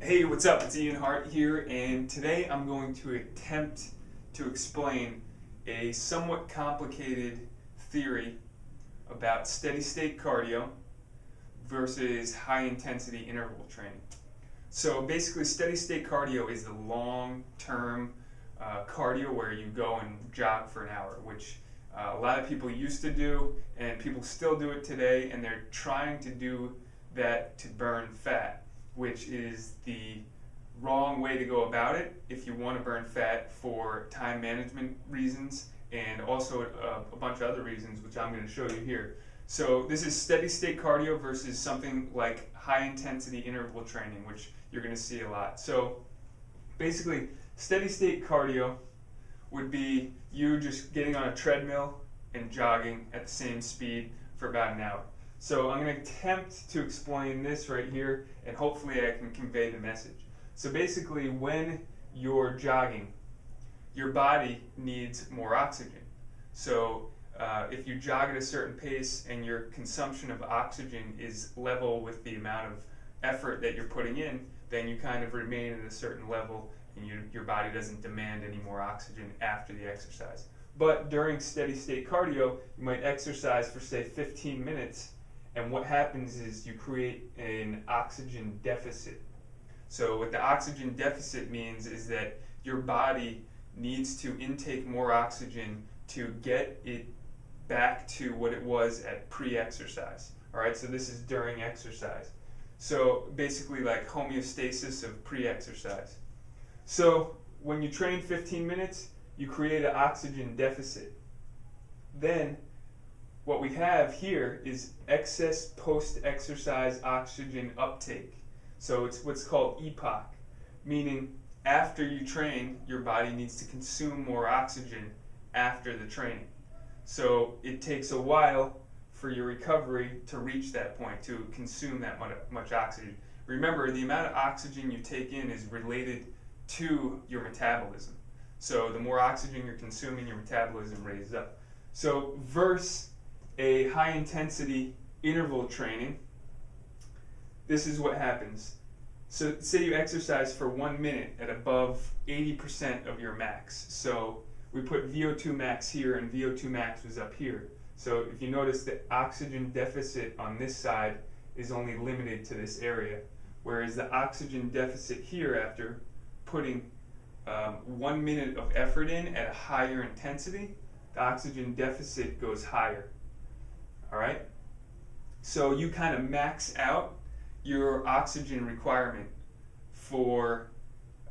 Hey, what's up? It's Ian Hart here, and today I'm going to attempt to explain a somewhat complicated theory about steady-state cardio versus high-intensity interval training. So basically, steady-state cardio is the long-term cardio where you go and jog for an hour, which a lot of people used to do, and people still do it today, and they're trying to do that to burn fat, which is the wrong way to go about it if you want to burn fat for time management reasons and also a bunch of other reasons, which I'm going to show you here. So this is steady state cardio versus something like high intensity interval training, which you're going to see a lot. So basically, steady state cardio would be you just getting on a treadmill and jogging at the same speed for about an hour. So I'm going to attempt to explain this right here, and hopefully I can convey the message. So basically, when you're jogging, your body needs more oxygen. So if you jog at a certain pace and your consumption of oxygen is level with the amount of effort that you're putting in, then you kind of remain at a certain level and your body doesn't demand any more oxygen after the exercise. But during steady state cardio, you might exercise for say 15 minutes, and what happens is you create an oxygen deficit. So what the oxygen deficit means is that your body needs to intake more oxygen to get it back to what it was at pre-exercise. All right, so this is during exercise. So basically like homeostasis of pre-exercise. So when you train 15 minutes, you create an oxygen deficit. Then what we have here is excess post-exercise oxygen uptake. So it's what's called EPOC, meaning after you train, your body needs to consume more oxygen after the training. So it takes a while for your recovery to reach that point, to consume that much oxygen. Remember, the amount of oxygen you take in is related to your metabolism. So the more oxygen you're consuming, your metabolism raises up. So versus a high intensity interval training, this is what happens. So say you exercise for 1 minute at above 80% of your max. So we put VO2 max here and VO2 max was up here. So if you notice, the oxygen deficit on this side is only limited to this area, whereas the oxygen deficit here after putting 1 minute of effort in at a higher intensity, the oxygen deficit goes higher. All right? So you kind of max out your oxygen requirement for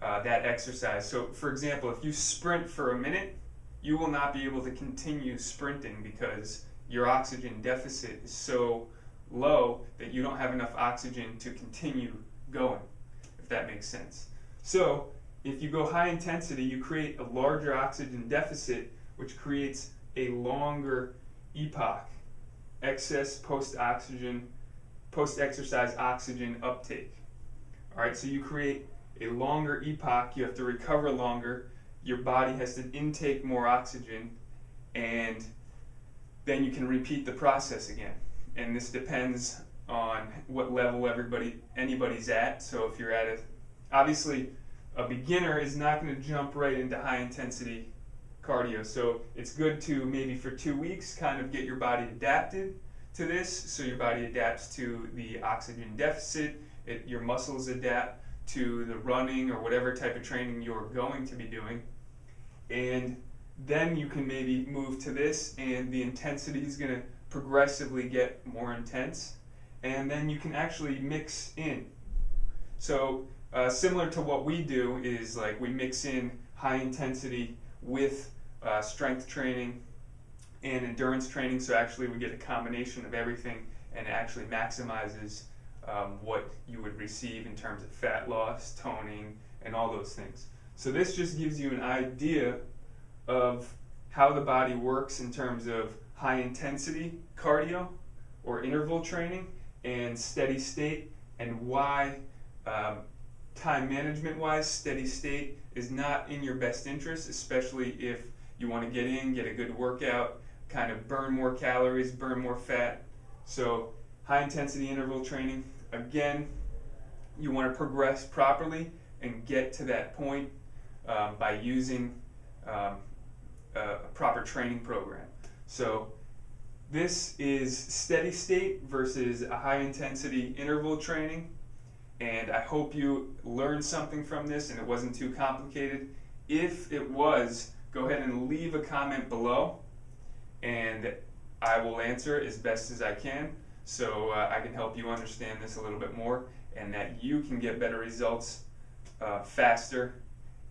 that exercise. So for example, if you sprint for a minute, you will not be able to continue sprinting because your oxygen deficit is so low that you don't have enough oxygen to continue going, if that makes sense. So if you go high intensity, you create a larger oxygen deficit, which creates a longer EPOC, excess post-exercise oxygen uptake. All right, so you create a longer EPOC, you have to recover longer, your body has to intake more oxygen, and then you can repeat the process again. And this depends on what level anybody's at. So if you're at obviously a beginner is not going to jump right into high intensity cardio. So it's good to maybe for 2 weeks kind of get your body adapted to this, so your body adapts to the oxygen deficit, your muscles adapt to the running or whatever type of training you're going to be doing, and then you can maybe move to this and the intensity is going to progressively get more intense, and then you can actually mix in. So similar to what we do is like we mix in high intensity with strength training and endurance training, so actually we get a combination of everything, and it actually maximizes what you would receive in terms of fat loss, toning, and all those things. So this just gives you an idea of how the body works in terms of high intensity cardio or interval training and steady state, and why time management wise steady state is not in your best interest, especially if you want to get a good workout, kind of burn more calories, burn more fat. So high intensity interval training, again, You want to progress properly and get to that point by using a proper training program. So this is steady state versus a high intensity interval training, and I hope you learned something from this and it wasn't too complicated. If it was, go ahead and leave a comment below and I will answer as best as I can, so I can help you understand this a little bit more and that you can get better results faster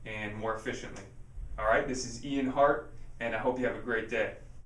and more efficiently. Alright, this is Ian Hart, and I hope you have a great day.